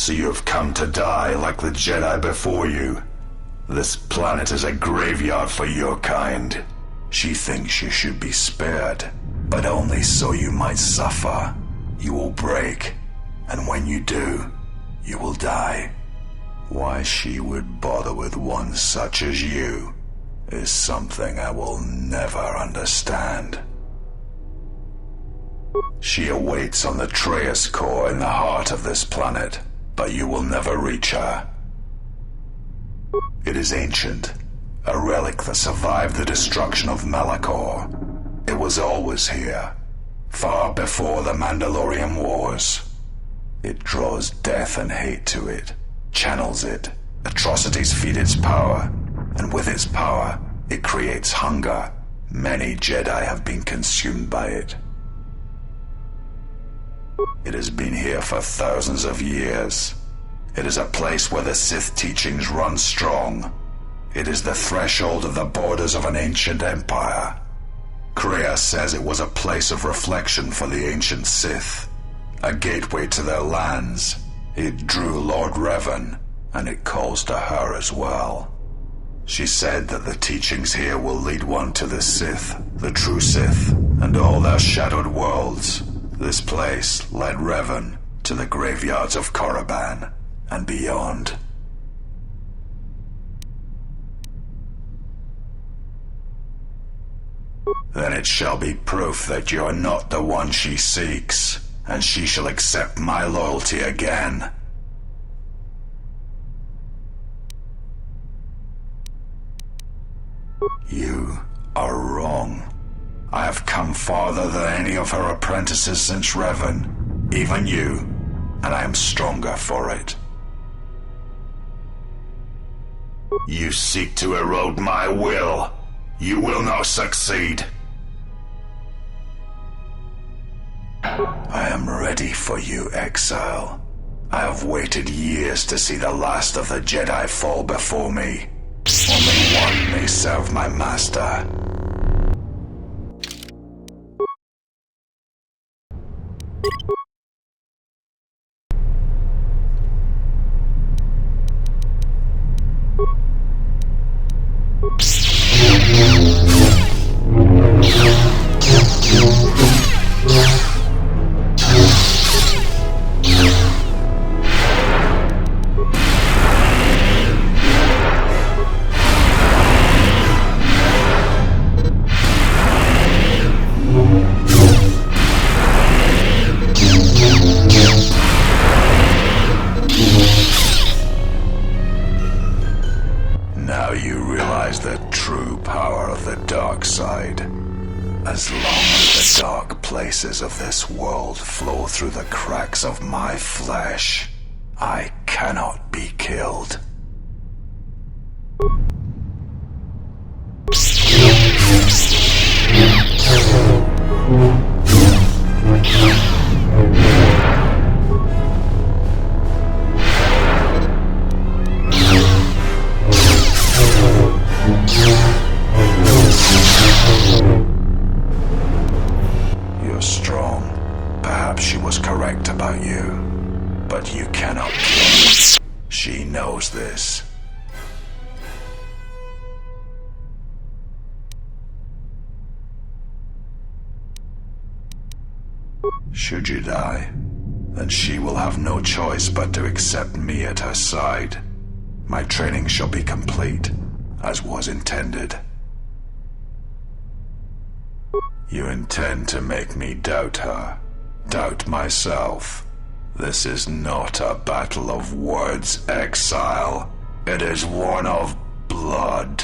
So you have come to die like the Jedi before you. This planet is a graveyard for your kind. She thinks you should be spared, but only so you might suffer. You will break, and when you do, you will die. Why she would bother with one such as you is something I will never understand. She awaits on the Traeus core in the heart of this planet, but you will never reach her. It is ancient, a relic that survived the destruction of Malachor. It was always here, far before the Mandalorian Wars. It draws death and hate to it, channels it, atrocities feed its power, and with its power, it creates hunger. Many Jedi have been consumed by it. It has been here for thousands of years. It is a place where the Sith teachings run strong. It is the threshold of the borders of an ancient empire. Kreia says it was a place of reflection for the ancient Sith, a gateway to their lands. It drew Lord Revan, and it calls to her as well. She said that the teachings here will lead one to the Sith, the true Sith, and all their shadowed worlds. This place led Revan to the graveyards of Korriban and beyond. Then it shall be proof that you are not the one she seeks, and she shall accept my loyalty again. You are wrong. I have come farther than any of her apprentices since Revan, even you, and I am stronger for it. You seek to erode my will. You will not succeed. I am ready for you, exile. I have waited years to see the last of the Jedi fall before me. Only one may serve my master. Now you realize the true power of the dark side. As long as the dark places of this world flow through the cracks of my flesh, I cannot be killed. You're strong. Perhaps she was correct about you. But you cannot kill me. She knows this. Should you die, then she will have no choice but to accept me at her side. My training shall be complete, as was intended. You intend to make me doubt her, doubt myself. This is not a battle of words, exile. It is one of blood.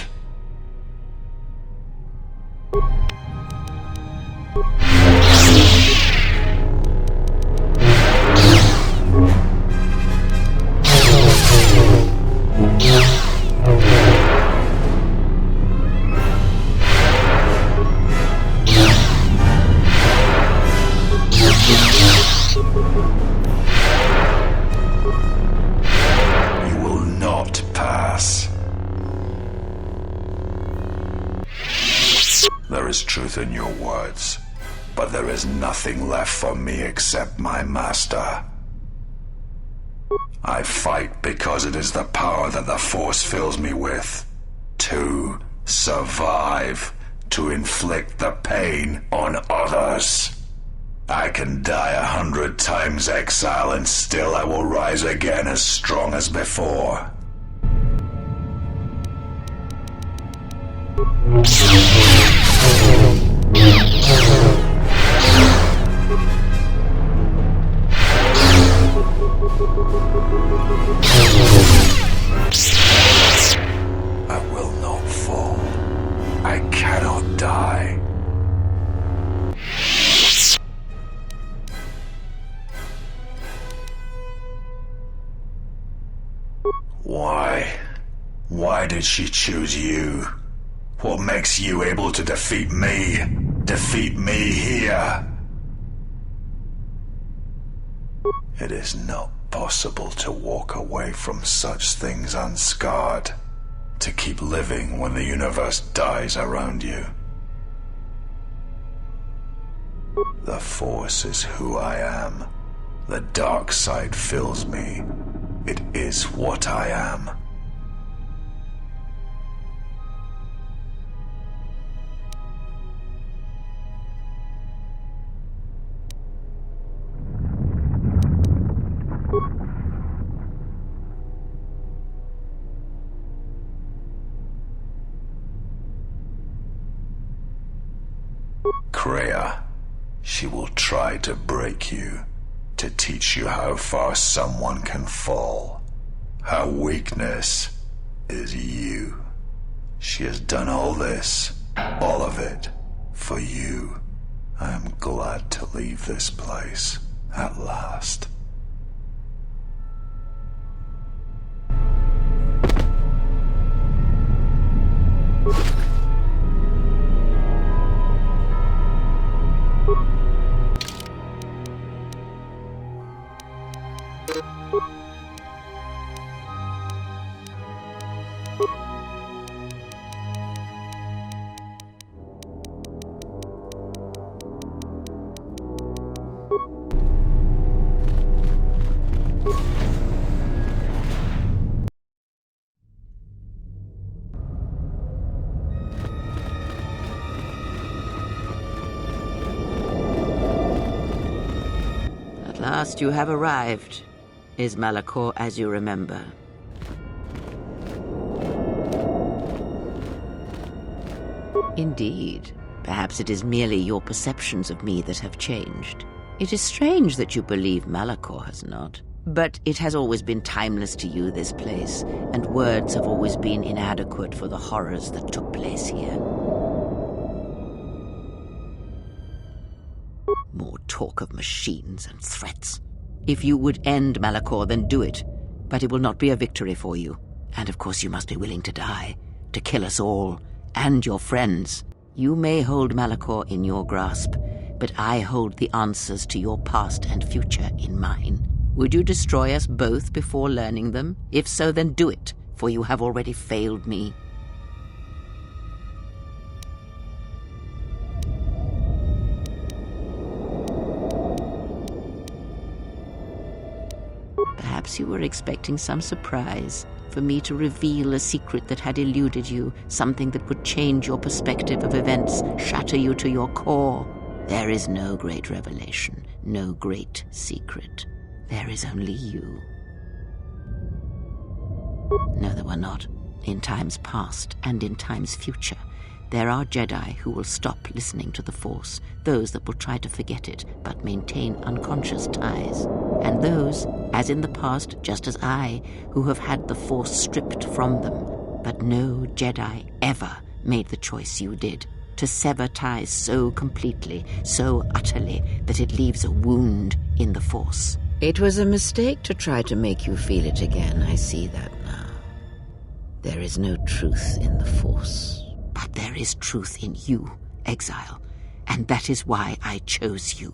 You will not pass. There is truth in your words, but there is nothing left for me except my master. I fight because it is the power that the Force fills me with. To survive, to inflict the pain on others. I can die 100 times, exile, and still I will rise again as strong as before. I will not fall. I cannot die. Why? Why did she choose you? What makes you able to defeat me? Defeat me here? It is not possible to walk away from such things unscarred, to keep living when the universe dies around you. The Force is who I am. The dark side fills me. It is what I am. Kreia, she will try to break you, to teach you how far someone can fall. Her weakness is you. She has done all this, all of it, For you, I am glad to leave this place, at last. At last you have arrived. Is Malachor as you remember? Indeed. Perhaps it is merely your perceptions of me that have changed. It is strange that you believe Malachor has not. But it has always been timeless to you, this place, and words have always been inadequate for the horrors that took place here. More talk of machines and threats. If you would end Malachor, then do it. But it will not be a victory for you. And of course you must be willing to die, to kill us all, and your friends. You may hold Malachor in your grasp, but I hold the answers to your past and future in mine. Would you destroy us both before learning them? If so, then do it, for you have already failed me. Perhaps you were expecting some surprise, for me to reveal a secret that had eluded you, something that would change your perspective of events, shatter you to your core. There is no great revelation, no great secret. There is only you. No, there were not. In times past and in times future, there are Jedi who will stop listening to the Force, those that will try to forget it but maintain unconscious ties, and those, as in the past, just as I, who have had the Force stripped from them. But no Jedi ever made the choice you did, to sever ties so completely, so utterly, that it leaves a wound in the Force. It was a mistake to try to make you feel it again, I see that now. There is no truth in the Force. But there is truth in you, Exile, and that is why I chose you.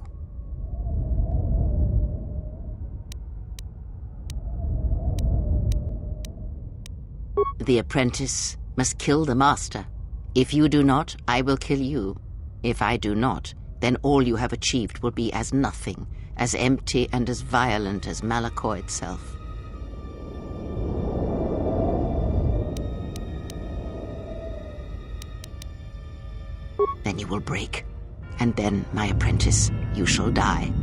The apprentice must kill the master. If you do not, I will kill you. If I do not, then all you have achieved will be as nothing, as empty and as violent as Malachor itself. Then you will break, and then, my apprentice, you shall die.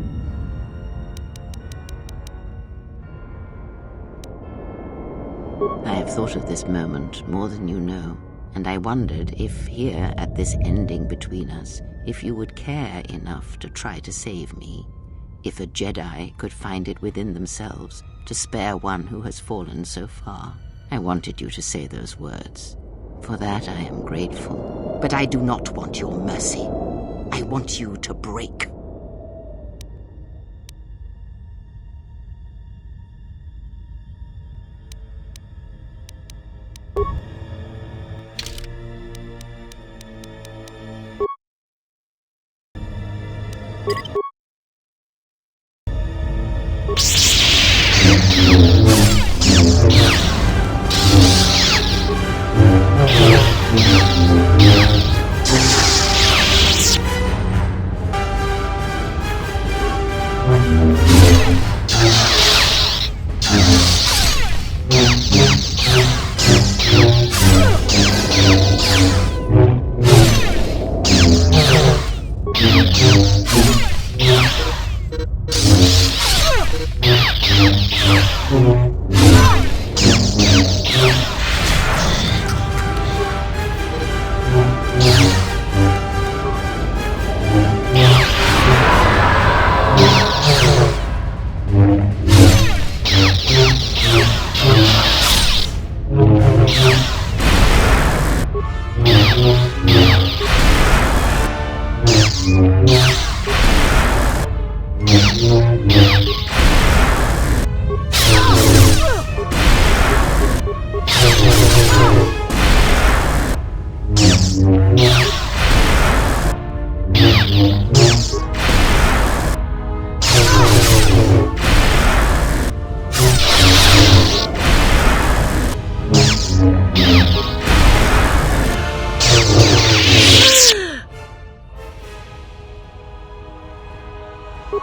I have thought of this moment more than you know, and I wondered if here, at this ending between us, if you would care enough to try to save me, if a Jedi could find it within themselves to spare one who has fallen so far. I wanted you to say those words. For that I am grateful. But I do not want your mercy. I want you to break.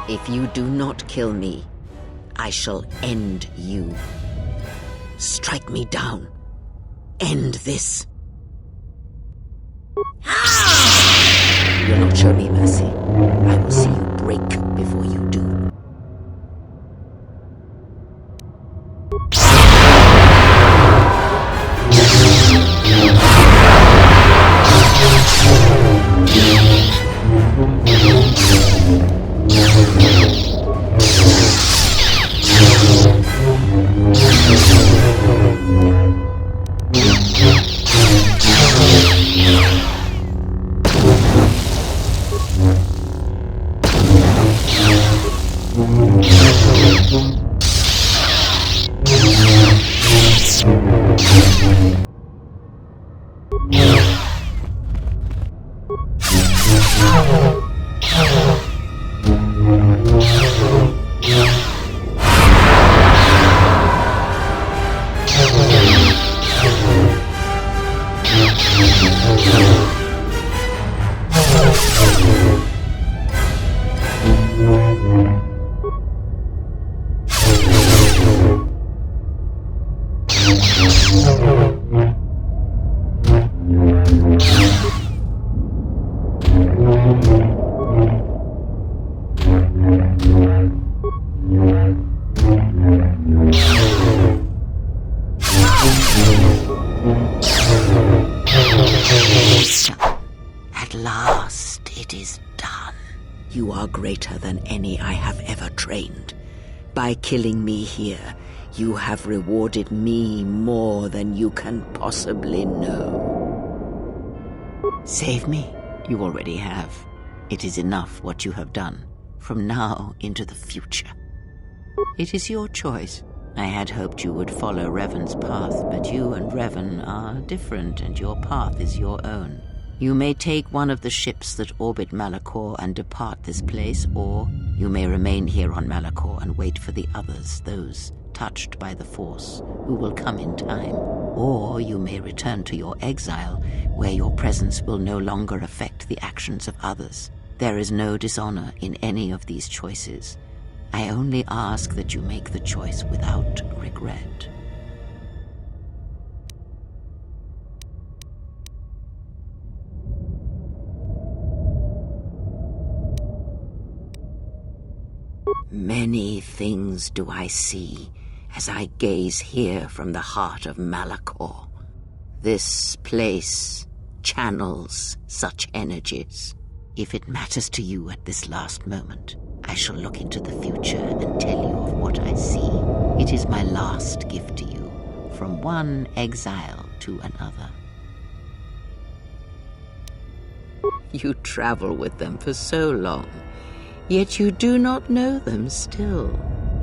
If you do not kill me, I shall end you. Strike me down. End this. You will not show me mercy. I will see you break before you do. At last, it is done. You are greater than any I have ever trained. By killing me here, you have rewarded me more than you can possibly know. Save me? You already have. It is enough what you have done, from now into the future. It is your choice. I had hoped you would follow Revan's path, but you and Revan are different, and your path is your own. You may take one of the ships that orbit Malachor and depart this place, or you may remain here on Malachor and wait for the others, those touched by the Force, who will come in time. Or you may return to your exile, where your presence will no longer affect the actions of others. There is no dishonor in any of these choices. I only ask that you make the choice without regret. Many things do I see as I gaze here from the heart of Malachor. This place channels such energies. If it matters to you at this last moment, I shall look into the future and tell you of what I see. It is my last gift to you, from one exile to another. You travel with them for so long, yet you do not know them still.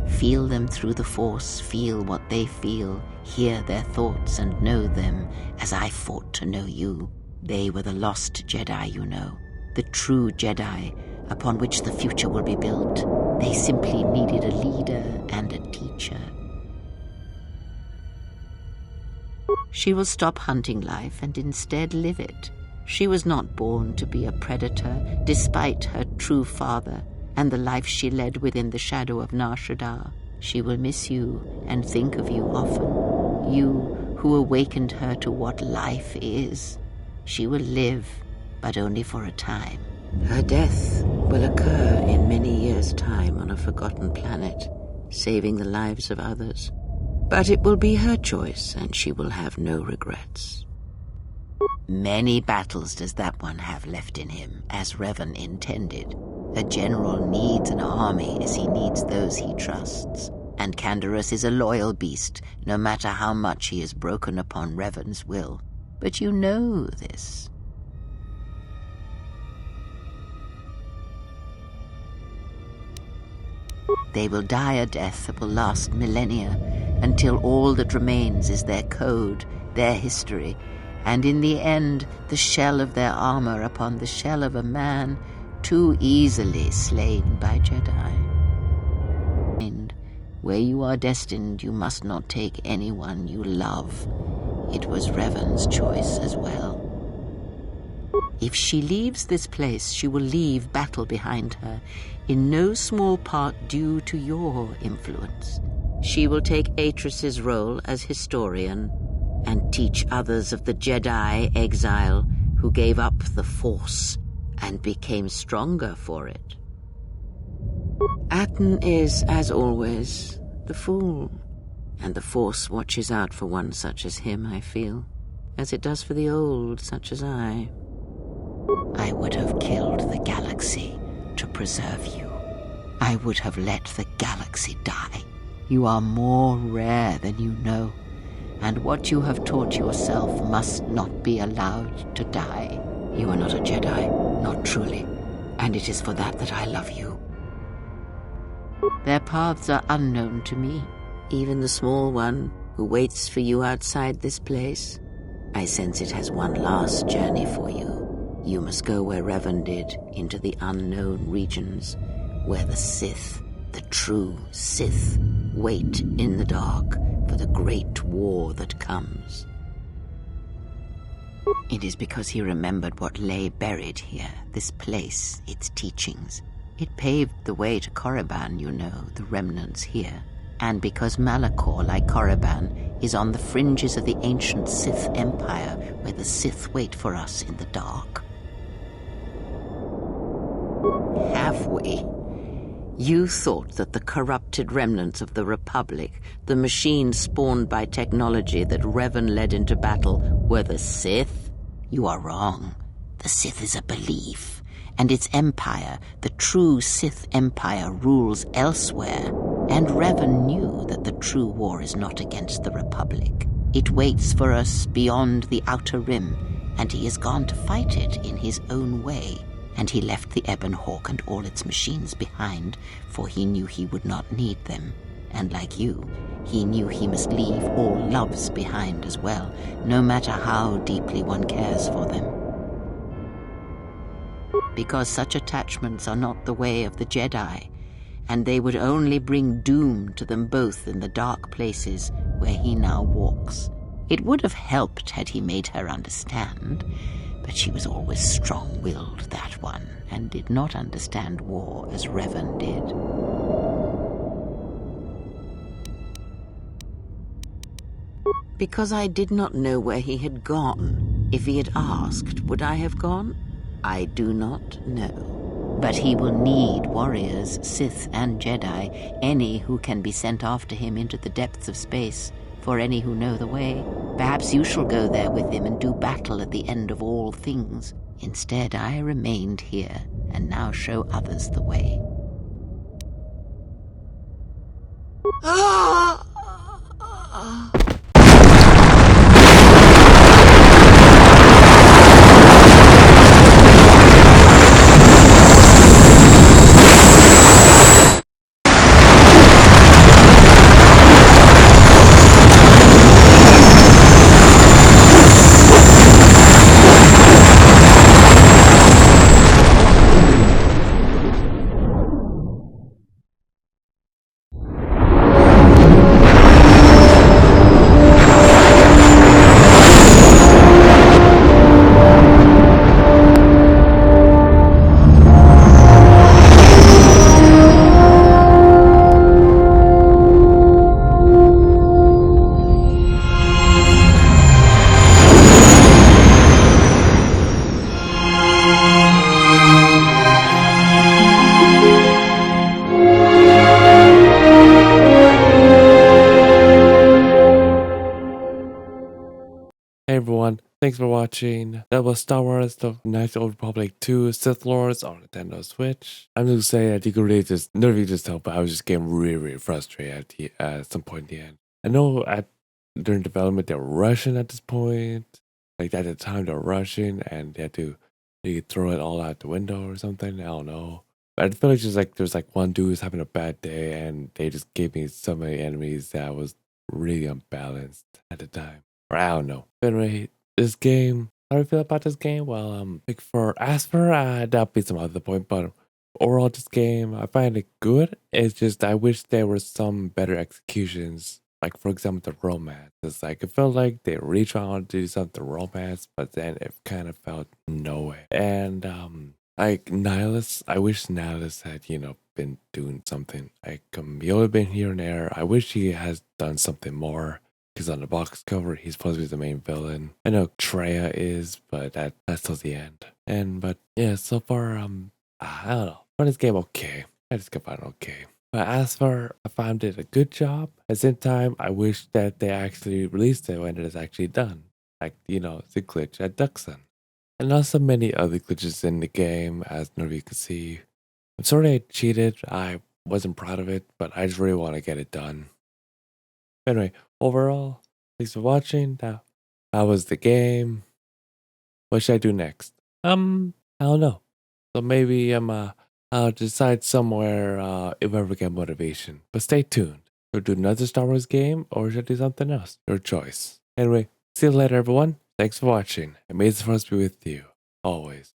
Feel them through the Force, feel what they feel, hear their thoughts and know them as I fought to know you. They were the lost Jedi, you know, the true Jedi upon which the future will be built. They simply needed a leader and a teacher. She will stop hunting life and instead live it. She was not born to be a predator, despite her true father and the life she led within the shadow of Nar Shaddaa. She will miss you and think of you often. You who awakened her to what life is. She will live, but only for a time. Her death will occur in many years' time on a forgotten planet, saving the lives of others. But it will be her choice, and she will have no regrets. Many battles does that one have left in him, as Revan intended. A general needs an army as he needs those he trusts. And Canderous is a loyal beast, no matter how much he is broken upon Revan's will. But you know this. They will die a death that will last millennia, until all that remains is their code, their history, and in the end, the shell of their armor upon the shell of a man too easily slain by Jedi. Where you are destined, you must not take anyone you love. It was Revan's choice as well. If she leaves this place, she will leave battle behind her, in no small part due to your influence. She will take Atris's role as historian and teach others of the Jedi exile who gave up the Force and became stronger for it. Atten is, as always, the fool, and the Force watches out for one such as him, I feel, as it does for the old such as I. I would have killed the galaxy to preserve you. I would have let the galaxy die. You are more rare than you know, and what you have taught yourself must not be allowed to die. You are not a Jedi, not truly, and it is for that that I love you. Their paths are unknown to me, even the small one who waits for you outside this place. I sense it has one last journey for you. You must go where Revan did, into the unknown regions, where the Sith, the true Sith, wait in the dark for the great war that comes. It is because he remembered what lay buried here, this place, its teachings. It paved the way to Korriban, you know, the remnants here. And because Malachor, like Korriban, is on the fringes of the ancient Sith Empire, where the Sith wait for us in the dark. Have we? You thought that the corrupted remnants of the Republic, the machines spawned by technology that Revan led into battle, were the Sith? You are wrong. The Sith is a belief, and its empire, the true Sith Empire, rules elsewhere. And Revan knew that the true war is not against the Republic. It waits for us beyond the Outer Rim, and he has gone to fight it in his own way. And he left the Ebon Hawk and all its machines behind, for he knew he would not need them. And like you, he knew he must leave all loves behind as well, no matter how deeply one cares for them. Because such attachments are not the way of the Jedi, and they would only bring doom to them both in the dark places where he now walks. It would have helped had he made her understand, but she was always strong-willed, that one, and did not understand war as Revan did. Because I did not know where he had gone. If he had asked, would I have gone? I do not know. But he will need warriors, Sith and Jedi, any who can be sent after him into the depths of space, for any who know the way. Perhaps you shall go there with him and do battle at the end of all things. Instead, I remained here, and now show others the way. Hey everyone, thanks for watching. That was Star Wars The Knights of the Old Republic 2 Sith Lords on Nintendo Switch. I'm just saying that you could really just, none of you just tell, but I was just getting really frustrated at some point in the end. I know during development they were rushing at this point. Like at the time they were rushing and they had to throw it all out the window or something. I don't know. But I feel like just like there's like one dude who's having a bad day and they just gave me so many enemies that was really unbalanced at the time. Or I don't know. But anyway, this game, how do I feel about this game? Well, that'll be some other point, but overall, this game, I find it good. It's just I wish there were some better executions. Like, for example, the romance. It's like, it felt like they really trying to do something romance, but then it kind of felt no way. And, like, Nihilus, I wish Nihilus had, been doing something. Like, he only been here and there. I wish he has done something more. Because on the box cover, he's supposed to be the main villain. I know Treya is, but that's till the end. But yeah, so far, I don't know. Find this game okay. I just find it okay. But as for I found it a good job. At the same time, I wish that they actually released it when it is actually done. Like, the glitch at Duxon. And also many other glitches in the game, as Nervy could see. I'm sorry I cheated. I wasn't proud of it, but I just really want to get it done. Anyway, overall, thanks for watching. Now, how was the game? What should I do next? I don't know. So maybe I'll decide somewhere if I ever get motivation. But stay tuned. Should I do another Star Wars game or should I do something else? Your choice. Anyway, see you later, everyone. Thanks for watching. And may the force be with you always.